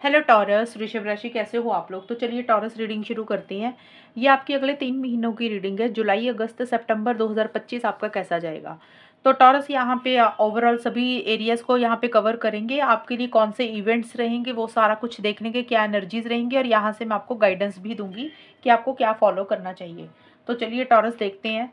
Hello taurus, वृषभ राशि, कैसे हो आप लोग। तो चलिए टॉरस रीडिंग शुरू करते हैं। ये आपकी अगले 3 महीनों की रीडिंग है। जुलाई, अगस्त, सितंबर 2025 आपका कैसा जाएगा। तो टॉरस यहाँ पे ओवरऑल सभी एरियाज को यहाँ पे कवर करेंगे। आपके लिए कौन से इवेंट्स रहेंगे वो सारा कुछ देखने के, क्या एनर्जीज रहेंगी, और यहाँ से मैं आपको गाइडेंस भी दूंगी कि आपको क्या फॉलो करना चाहिए। तो चलिए टॉरस देखते हैं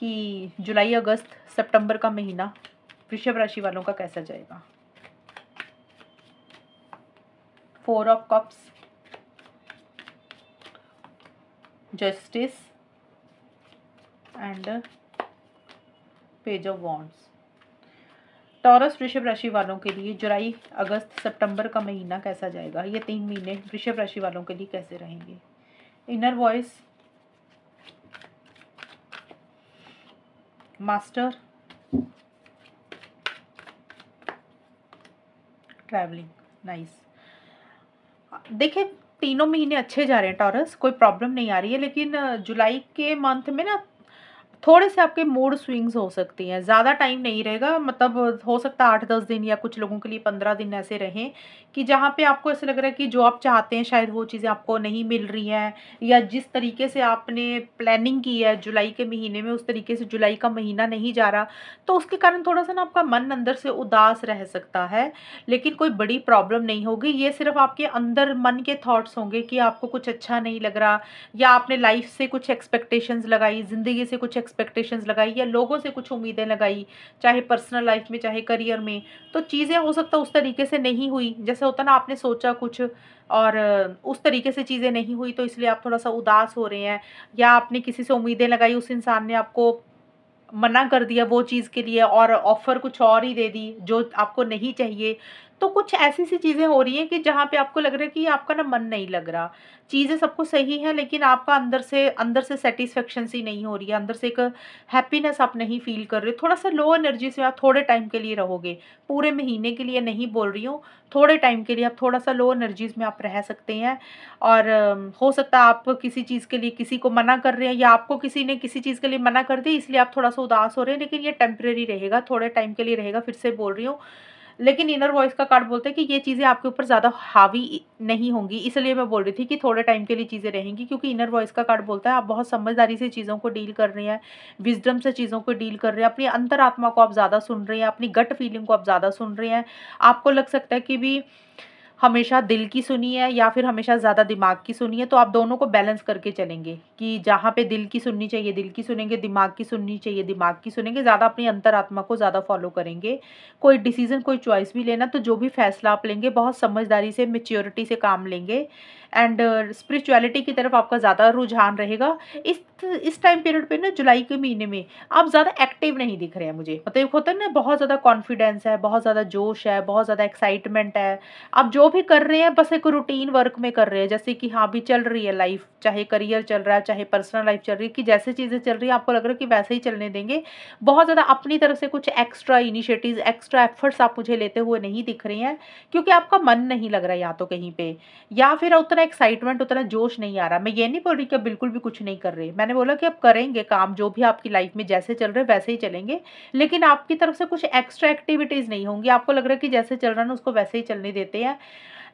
कि जुलाई, अगस्त, सितंबर का महीना वृषभ राशि वालों का कैसा जाएगा। 4 of cups, justice and page of wands. Taurus वृषभ राशि वालों के लिए जुलाई, अगस्त, सितंबर का महीना कैसा जाएगा। ये 3 महीने वृषभ राशि वालों के लिए कैसे रहेंगे। Inner voice, master, travelling. Nice. देखिए, 3 महीने अच्छे जा रहे हैं टॉरस, कोई प्रॉब्लम नहीं आ रही है। लेकिन जुलाई के मंथ में ना थोड़े से आपके मूड स्विंग्स हो सकती हैं। ज़्यादा टाइम नहीं रहेगा, मतलब हो सकता है 8-10 दिन या कुछ लोगों के लिए 15 दिन ऐसे रहें कि जहाँ पे आपको ऐसा लग रहा है कि जो आप चाहते हैं शायद वो चीज़ें आपको नहीं मिल रही हैं, या जिस तरीके से आपने प्लानिंग की है जुलाई के महीने में उस तरीके से जुलाई का महीना नहीं जा रहा। तो उसके कारण थोड़ा सा ना आपका मन अंदर से उदास रह सकता है। लेकिन कोई बड़ी प्रॉब्लम नहीं होगी। ये सिर्फ आपके अंदर मन के थॉट्स होंगे कि आपको कुछ अच्छा नहीं लग रहा, या आपने लाइफ से कुछ एक्सपेक्टेशंस लगाई, ज़िंदगी से कुछ एक्सपेक्टेशंस लगाई, या लोगों से कुछ उम्मीदें लगाई, चाहे पर्सनल लाइफ में चाहे करियर में। तो चीज़ें हो सकता है उस तरीके से नहीं हुई जैसे होता ना, आपने सोचा कुछ और उस तरीके से चीज़ें नहीं हुई, तो इसलिए आप थोड़ा सा उदास हो रहे हैं। या आपने किसी से उम्मीदें लगाई, उस इंसान ने आपको मना कर दिया वो चीज़ के लिए और ऑफ़र कुछ और ही दे दी जो आपको नहीं चाहिए। तो कुछ ऐसी-सी चीज़ें हो रही हैं कि जहाँ पे आपको लग रहा है कि आपका ना मन नहीं लग रहा। चीज़ें सब कुछ सही है, लेकिन आपका अंदर से सैटिस्फैक्शन सी नहीं हो रही है, अंदर से एक हैप्पीनेस आप नहीं फ़ील कर रहे हो। थोड़ा-सा लो एनर्जी से आप थोड़े टाइम के लिए रहोगे। पूरे महीने के लिए नहीं बोल रही हूँ, थोड़े टाइम के लिए आप थोड़ा-सा लो एनर्जीज़ में आप रह सकते हैं। और हो सकता है आप किसी चीज़ के लिए किसी को मना कर रहे हैं, या आपको किसी ने किसी चीज़ के लिए मना कर दी, इसलिए आप थोड़ा-सा उदास हो रहे हैं। लेकिन ये टेम्परेरी रहेगा, थोड़े टाइम के लिए रहेगा, फिर से बोल रही हूँ। लेकिन इनर वॉइस का कार्ड बोलता है कि ये चीज़ें आपके ऊपर ज़्यादा हावी नहीं होंगी, इसलिए मैं बोल रही थी कि थोड़े टाइम के लिए चीज़ें रहेंगी। क्योंकि इनर वॉइस का कार्ड बोलता है आप बहुत समझदारी से चीज़ों को डील कर रहे हैं, विज़डम से चीज़ों को डील कर रहे हैं, अपनी अंतरात्मा को आप ज़्यादा सुन रहे हैं, अपनी गट फीलिंग को आप ज़्यादा सुन रहे हैं। आपको लग सकता है कि भी हमेशा दिल की सुनी है या फिर हमेशा ज़्यादा दिमाग की सुनी है, तो आप दोनों को बैलेंस करके चलेंगे कि जहाँ पे दिल की सुननी चाहिए दिल की सुनेंगे, दिमाग की सुननी चाहिए दिमाग की सुनेंगे, ज़्यादा अपनी अंतरात्मा को ज़्यादा फॉलो करेंगे। कोई डिसीज़न, कोई चॉइस भी लेना तो जो भी फैसला आप लेंगे बहुत समझदारी से, मैच्योरिटी से काम लेंगे। एंड स्पिरिचुअलिटी की तरफ आपका ज़्यादा रुझान रहेगा। इस टाइम पीरियड पे ना, जुलाई के महीने में आप ज़्यादा एक्टिव नहीं दिख रहे हैं मुझे। मतलब एक होता है ना, बहुत ज़्यादा कॉन्फिडेंस है, बहुत ज़्यादा जोश है, बहुत ज़्यादा एक्साइटमेंट है। आप जो भी कर रहे हैं बस एक रूटीन वर्क में कर रहे हैं, जैसे कि हाँ, भी चल रही है लाइफ, चाहे करियर चल रहा है चाहे पर्सनल लाइफ चल रही है, कि जैसे चीज़ें चल रही है आपको लग रहा है कि वैसे ही चलने देंगे। बहुत ज़्यादा अपनी तरफ से कुछ एक्स्ट्रा इनिशिएटिव्स, एक्स्ट्रा एफर्ट्स आप मुझे लेते हुए नहीं दिख रहे हैं, क्योंकि आपका मन नहीं लग रहा है या तो कहीं पे, या फिर उतना एक्साइटमेंट, उतना जोश नहीं आ रहा। मैं ये नहीं बोल रही कि आप बिल्कुल भी कुछ नहीं कर रहे, मैंने बोला कि आप करेंगे काम, जो भी आपकी लाइफ में जैसे चल रहे हैं वैसे ही चलेंगे। लेकिन आपकी तरफ से कुछ एक्स्ट्रा एक्टिविटीज़ नहीं होंगी, आपको लग रहा है कि जैसे चल रहा है ना उसको वैसे ही चलने देते हैं।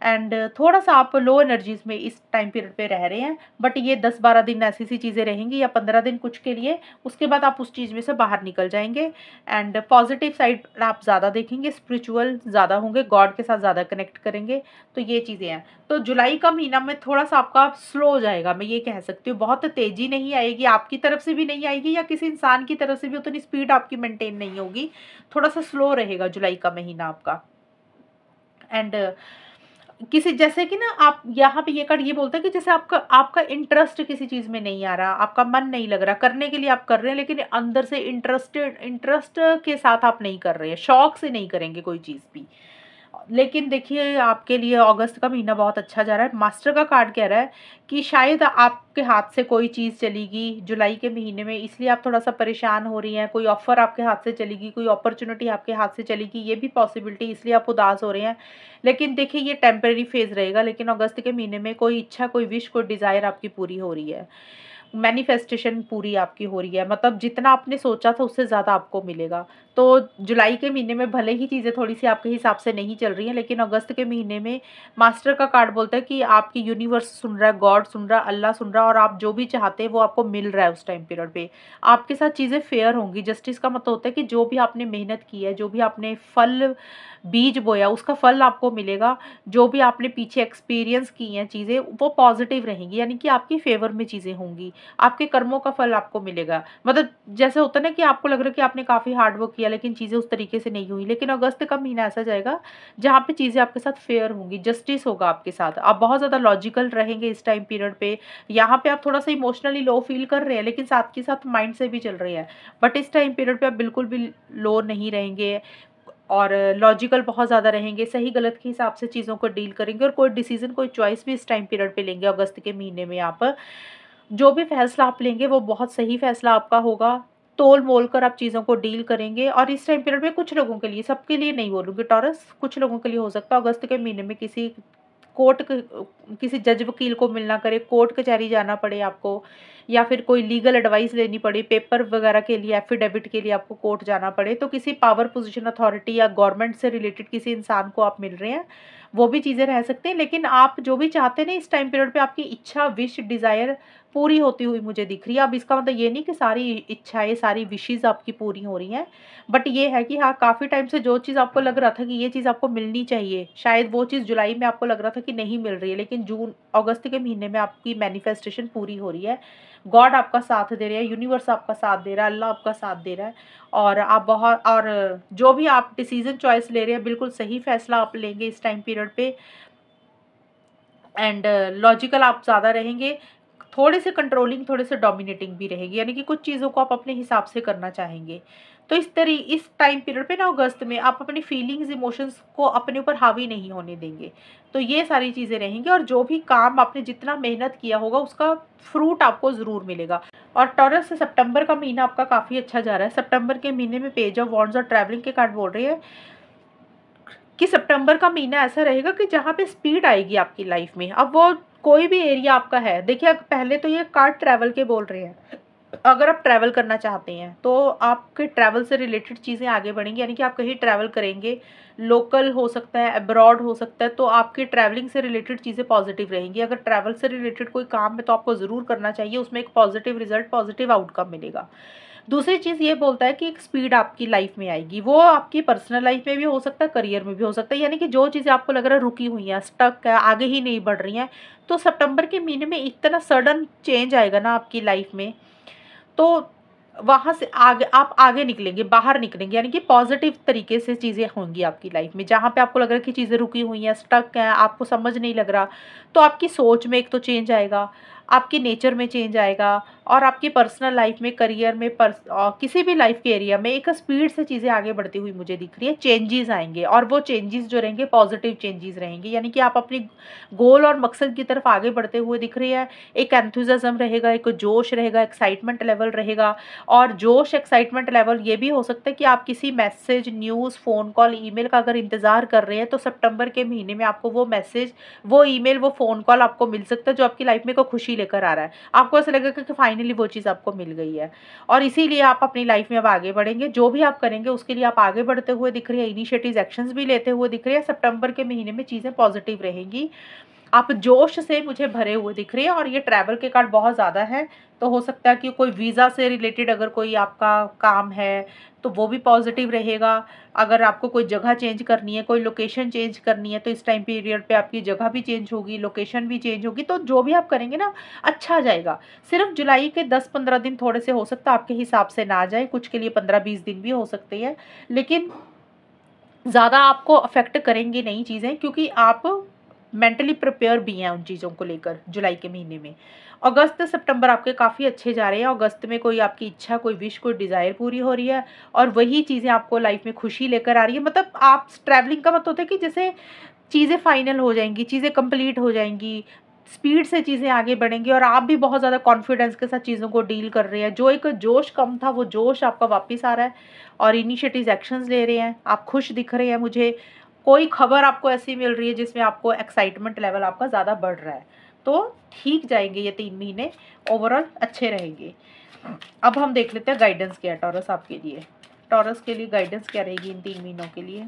एंड थोड़ा-सा आप लो एनर्जीज़ में इस टाइम पीरियड पे रह रहे हैं, बट ये 10-12 दिन ऐसी-सी चीज़ें रहेंगी, या 15 दिन कुछ के लिए, उसके बाद आप उस चीज़ में से बाहर निकल जाएँगे। एंड पॉजिटिव साइड आप ज़्यादा देखेंगे, स्पिरिचुअल ज़्यादा होंगे, गॉड के साथ ज़्यादा कनेक्ट करेंगे, तो ये चीज़ें हैं। तो जुलाई का महीना में थोड़ा-सा आपका स्लो हो जाएगा, मैं ये कह सकती हूँ। बहुत तेज़ी नहीं आएगी, आपकी तरफ से भी नहीं आएगी, या किसी इंसान की तरफ से भी उतनी स्पीड आपकी मेंटेन नहीं होगी। थोड़ा-सा स्लो रहेगा जुलाई का महीना आपका। एंड किसी जैसे कि ना, आप यहाँ पे ये कार्ड ये बोलता है कि जैसे आपका आपका इंटरेस्ट किसी चीज़ में नहीं आ रहा, आपका मन नहीं लग रहा, करने के लिए आप कर रहे हैं लेकिन अंदर से इंटरेस्ट के साथ आप नहीं कर रहे हैं, शौक से नहीं करेंगे कोई चीज़ भी। लेकिन देखिए, आपके लिए अगस्त का महीना बहुत अच्छा जा रहा है। मास्टर का कार्ड कह रहा है कि शायद आपके हाथ से कोई चीज़ चली गई जुलाई के महीने में, इसलिए आप थोड़ा-सा परेशान हो रही हैं। कोई ऑफ़र आपके हाथ से चली गई, कोई अपॉर्च्युनिटी आपके हाथ से चली गई, ये भी पॉसिबिलिटी, इसलिए आप उदास हो रहे हैं। लेकिन देखिए, ये टेम्परेरी फ़ेज़ रहेगा। लेकिन अगस्त के महीने में कोई इच्छा, कोई विश, कोई डिज़ायर आपकी पूरी हो रही है। मैनिफेस्टेशन पूरी आपकी हो रही है, मतलब जितना आपने सोचा था उससे ज़्यादा आपको मिलेगा। तो जुलाई के महीने में भले ही चीज़ें थोड़ी-सी आपके हिसाब से नहीं चल रही हैं, लेकिन अगस्त के महीने में मास्टर का कार्ड बोलता है कि आपकी यूनिवर्स सुन रहा है, गॉड सुन रहा है, अल्लाह सुन रहा है और आप जो भी चाहते हैं वो आपको मिल रहा है उस टाइम पीरियड पे। आपके साथ चीज़ें फेयर होंगी। जस्टिस का मतलब होता है कि जो भी आपने मेहनत की है, जो भी आपने फल बीज बोया उसका फल आपको मिलेगा। जो भी आपने पीछे एक्सपीरियंस की हैं चीज़ें वो पॉज़िटिव रहेंगी, यानी कि आपकी फ़ेवर में चीज़ें होंगी। आपके कर्मों का फल आपको मिलेगा। मतलब जैसे होता है ना कि आपको लग रहा है कि आपने काफ़ी हार्ड वर्क किया लेकिन चीज़ें उस तरीके से नहीं हुई। लेकिन अगस्त का महीना ऐसा जाएगा जहाँ पे चीज़ें आपके साथ फेयर होंगी, जस्टिस होगा आपके साथ। आप बहुत ज़्यादा लॉजिकल रहेंगे इस टाइम पीरियड पे। यहाँ पे आप थोड़ा-सा इमोशनली लो फ़ील कर रहे हैं लेकिन साथ के साथ माइंड से भी चल रहे हैं। बट इस टाइम पीरियड पे आप बिल्कुल भी लो नहीं रहेंगे और लॉजिकल बहुत ज़्यादा रहेंगे, सही गलत के हिसाब से चीज़ों को डील करेंगे और कोई डिसीज़न, कोई चॉइस भी इस टाइम पीरियड पे लेंगे अगस्त के महीने में आप। जो भी फैसला आप लेंगे वो बहुत सही फैसला आपका होगा। तोल-मोल कर आप चीज़ों को डील करेंगे और इस टाइम पीरियड में कुछ लोगों के लिए, सबके लिए नहीं बोलूँगी टॉरस, कुछ लोगों के लिए हो सकता है अगस्त के महीने में कोर्ट क किसी जज वकील को मिलना करे, कोर्ट कचहरी जाना पड़े आपको या फिर कोई लीगल एडवाइस लेनी पड़े, पेपर वगैरह के लिए, एफिडेविट के लिए आपको कोर्ट जाना पड़े, तो किसी पावर पोज़ीशन अथॉरिटी या गवर्नमेंट से रिलेटेड किसी इंसान को आप मिल रहे हैं, वो भी चीज़ें रह सकती हैं। लेकिन आप जो भी चाहते हैं ना इस टाइम पीरियड पे आपकी इच्छा, विश, डिज़ायर पूरी होती हुई मुझे दिख रही है। अब इसका मतलब ये नहीं कि सारी इच्छाएँ, सारी विशेज़ आपकी पूरी हो रही हैं। बट ये है कि हाँ, काफ़ी टाइम से जो चीज़ आपको लग रहा था कि ये चीज़ आपको मिलनी चाहिए, शायद वो चीज़ जुलाई में आपको लग रहा था कि नहीं मिल रही है, लेकिन जून अगस्त के महीने में आपकी मैनिफेस्टेशन पूरी हो रही है। गॉड आपका साथ दे रहा है, यूनिवर्स आपका साथ दे रहा है, अल्लाह आपका साथ दे रहा है और आप बहुत और जो भी आप डिसीज़न चॉइस ले रहे हैं, बिल्कुल सही फैसला आप लेंगे इस टाइम पीरियड पे एंड लॉजिकल आप ज़्यादा रहेंगे। थोड़े से कंट्रोलिंग, थोड़े से डोमिनेटिंग भी रहेगी, यानी कि कुछ चीज़ों को आप अपने हिसाब से करना चाहेंगे। तो इस टाइम पीरियड पे ना अगस्त में आप अपनी फीलिंग्स, इमोशंस को अपने ऊपर हावी नहीं होने देंगे। तो ये सारी चीज़ें रहेंगी और जो भी काम आपने जितना मेहनत किया होगा उसका फ्रूट आपको ज़रूर मिलेगा। और टॉरस से सितंबर का महीना आपका काफ़ी अच्छा जा रहा है। सितंबर के महीने में पेज ऑफ वॉन्ड्स और ट्रैवलिंग के कार्ड बोल रहे हैं कि सितंबर का महीना ऐसा रहेगा कि जहाँ पे स्पीड आएगी आपकी लाइफ में। अब वो कोई भी एरिया आपका है, देखिए पहले तो ये कार्ड ट्रैवल के बोल रहे हैं। अगर आप ट्रैवल करना चाहते हैं तो आपके ट्रैवल से रिलेटेड चीज़ें आगे बढ़ेंगी, यानी कि आप कहीं ट्रैवल करेंगे, लोकल हो सकता है, अब्रॉड हो सकता है, तो आपकी ट्रैवलिंग से रिलेटेड चीज़ें पॉजिटिव रहेंगी। अगर ट्रैवल से रिलेटेड कोई काम है तो आपको ज़रूर करना चाहिए, उसमें एक पॉजिटिव रिजल्ट, पॉजिटिव आउटकम मिलेगा। दूसरी चीज़ ये बोलता है कि एक स्पीड आपकी लाइफ में आएगी, वो आपकी पर्सनल लाइफ में भी हो सकता है, करियर में भी हो सकता है, यानी कि जो चीज़ें आपको लग रहा है रुकी हुई हैं, स्टक है, आगे ही नहीं बढ़ रही हैं, तो सितंबर के महीने में इतना सडन चेंज आएगा ना आपकी लाइफ में, तो वहाँ से आगे आप आगे निकलेंगे, बाहर निकलेंगे, यानी कि पॉजिटिव तरीके से चीज़ें होंगी आपकी लाइफ में। जहाँ पे आपको लग रहा है कि चीज़ें रुकी हुई हैं, स्टक हैं, आपको समझ नहीं लग रहा, तो आपकी सोच में एक तो चेंज आएगा, आपके नेचर में चेंज आएगा और आपकी पर्सनल लाइफ में, करियर में, किसी भी लाइफ के एरिया में एक स्पीड से चीज़ें आगे बढ़ती हुई मुझे दिख रही है। चेंजेस आएंगे और वो चेंजेस जो रहेंगे पॉजिटिव चेंजेस रहेंगे, यानी कि आप अपनी गोल और मकसद की तरफ आगे बढ़ते हुए दिख रही है। एक एंथुसियाज्म रहेगा, एक जोश रहेगा, एक्साइटमेंट लेवल रहेगा और जोश, एक्साइटमेंट लेवल ये भी हो सकता है कि आप किसी message, news, phone call, email का अगर इंतज़ार कर रहे हैं तो सितंबर के महीने में आपको वो मैसेज, वो ईमेल, वो फ़ोन कॉल आपको मिल सकता है जो आपकी लाइफ में को खुशी लेकर आ रहा है। आपको ऐसा लगेगा कि फाइनली वो चीज़ आपको मिल गई है और इसीलिए आप अपनी लाइफ में अब आगे बढ़ेंगे। जो भी आप करेंगे उसके लिए आप आगे बढ़ते हुए दिख रहे हैं, इनिशिएटिव एक्शंस भी लेते हुए दिख रहे हैं। सितंबर के महीने में चीज़ें पॉजिटिव रहेंगी, आप जोश से मुझे भरे हुए दिख रहे हैं और ये ट्रैवल के कार्ड बहुत ज़्यादा है, तो हो सकता है कि कोई वीज़ा से रिलेटेड अगर कोई आपका काम है तो वो भी पॉजिटिव रहेगा। अगर आपको कोई जगह चेंज करनी है, कोई लोकेशन चेंज करनी है, तो इस टाइम पीरियड पे आपकी जगह भी चेंज होगी, लोकेशन भी चेंज होगी, तो जो भी आप करेंगे ना अच्छा जाएगा। सिर्फ जुलाई के 10-15 दिन थोड़े से हो सकता है आपके हिसाब से ना जाए, कुछ के लिए 15-20 दिन भी हो सकते हैं, लेकिन ज़्यादा आपको अफेक्ट करेंगी नहीं चीज़ें, क्योंकि आप मेंटली प्रिपेयर भी हैं उन चीज़ों को लेकर जुलाई के महीने में। अगस्त सितंबर आपके काफ़ी अच्छे जा रहे हैं। अगस्त में कोई आपकी इच्छा, कोई विश, कोई डिज़ायर पूरी हो रही है और वही चीज़ें आपको लाइफ में खुशी लेकर आ रही है। मतलब आप ट्रैवलिंग का मतलब होता है कि जैसे चीज़ें फाइनल हो जाएंगी, चीज़ें कंप्लीट हो जाएंगी, स्पीड से चीज़ें आगे बढ़ेंगी और आप भी बहुत ज़्यादा कॉन्फिडेंस के साथ चीज़ों को डील कर रहे हैं। जो एक जोश कम था वो जोश आपका वापस आ रहा है और इनिशिएटिव एक्शंस ले रहे हैं। आप खुश दिख रहे हैं मुझे। कोई खबर आपको ऐसी मिल रही है जिसमें आपको एक्साइटमेंट लेवल आपका ज़्यादा बढ़ रहा है। तो ठीक जाएंगे ये 3 महीने, ओवरऑल अच्छे रहेंगे। अब हम देख लेते हैं गाइडेंस क्या है टॉरस आपके लिए। टॉरस के लिए गाइडेंस क्या रहेगी इन 3 महीनों के लिए।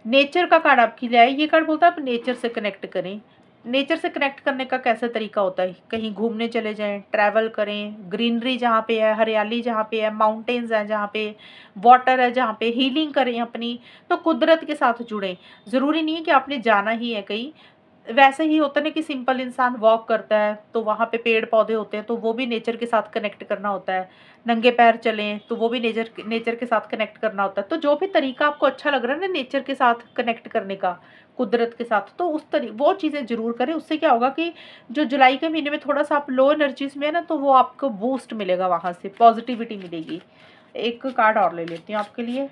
नेचर का कार्ड आपके लिए आया। ये कार्ड बोलता है आप नेचर से कनेक्ट करें। नेचर से कनेक्ट करने का कैसा तरीका होता है, कहीं घूमने चले जाएं, ट्रैवल करें, ग्रीनरी जहाँ पे है, हरियाली जहाँ पे है, माउंटेन्स हैं जहाँ पे, वाटर है जहाँ पे, हीलिंग करें अपनी, तो कुदरत के साथ जुड़ें। ज़रूरी नहीं है कि आपने जाना ही है कहीं। वैसे ही होता है ना कि सिंपल इंसान वॉक करता है तो वहाँ पे पेड़ पौधे होते हैं, तो वो भी नेचर के साथ कनेक्ट करना होता है। नंगे पैर चलें तो वो भी नेचर नेचर के साथ कनेक्ट करना होता है। तो जो भी तरीका आपको अच्छा लग रहा है ना नेचर के साथ कनेक्ट करने का, कुदरत के साथ, तो वो चीज़ें ज़रूर करें। उससे क्या होगा कि जो जुलाई के महीने में थोड़ा सा आप लो एनर्जीज में है ना, तो वो आपको बूस्ट मिलेगा, वहाँ से पॉजिटिविटी मिलेगी। एक कार्ड और ले लेती हूँ आपके लिए,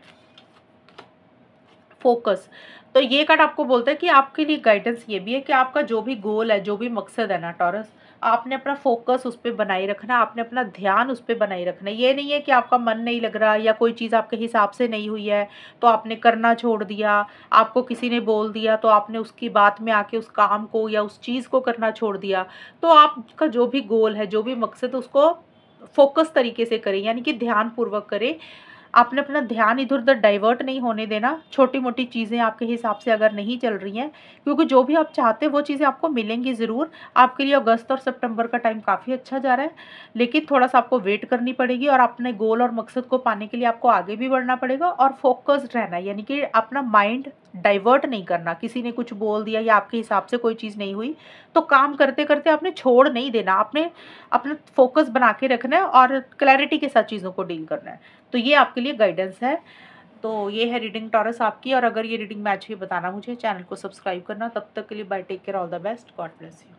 फोकस। तो ये कार्ड आपको बोलता है कि आपके लिए गाइडेंस ये भी है कि आपका जो भी गोल है, जो भी मकसद है ना टॉरस, आपने अपना फोकस उस पे बनाए रखना, आपने अपना ध्यान उस पे बनाए रखना है। ये नहीं है कि आपका मन नहीं लग रहा या कोई चीज़ आपके हिसाब से नहीं हुई है तो आपने करना छोड़ दिया, आपको किसी ने बोल दिया तो आपने उसकी बात में आके उस काम को या उस चीज़ को करना छोड़ दिया। तो आपका जो भी गोल है, जो भी मकसद है, उसको फोकस तरीके से करें, यानी कि ध्यानपूर्वक करें। आपने अपना ध्यान इधर-उधर डाइवर्ट नहीं होने देना। छोटी-मोटी चीज़ें आपके हिसाब से अगर नहीं चल रही हैं, क्योंकि जो भी आप चाहते हैं वो चीज़ें आपको मिलेंगी ज़रूर। आपके लिए अगस्त और सितंबर का टाइम काफ़ी अच्छा जा रहा है, लेकिन थोड़ा-सा आपको वेट करनी पड़ेगी और अपने गोल और मकसद को पाने के लिए आपको आगे भी बढ़ना पड़ेगा और फ़ोकस्ड रहना है, यानी कि अपना माइंड डाइवर्ट नहीं करना। किसी ने कुछ बोल दिया या आपके हिसाब से कोई चीज़ नहीं हुई, तो काम करते-करते आपने छोड़ नहीं देना। आपने अपना फ़ोकस बना के रखना है और क्लैरिटी के साथ चीज़ों को डील करना है। तो ये आपके लिए गाइडेंस है। तो ये है रीडिंग टॉरस आपकी, और अगर ये रीडिंग मैच हुई बताना मुझे, चैनल को सब्सक्राइब करना। तब तक के लिए bye, take care, all the best, God bless you.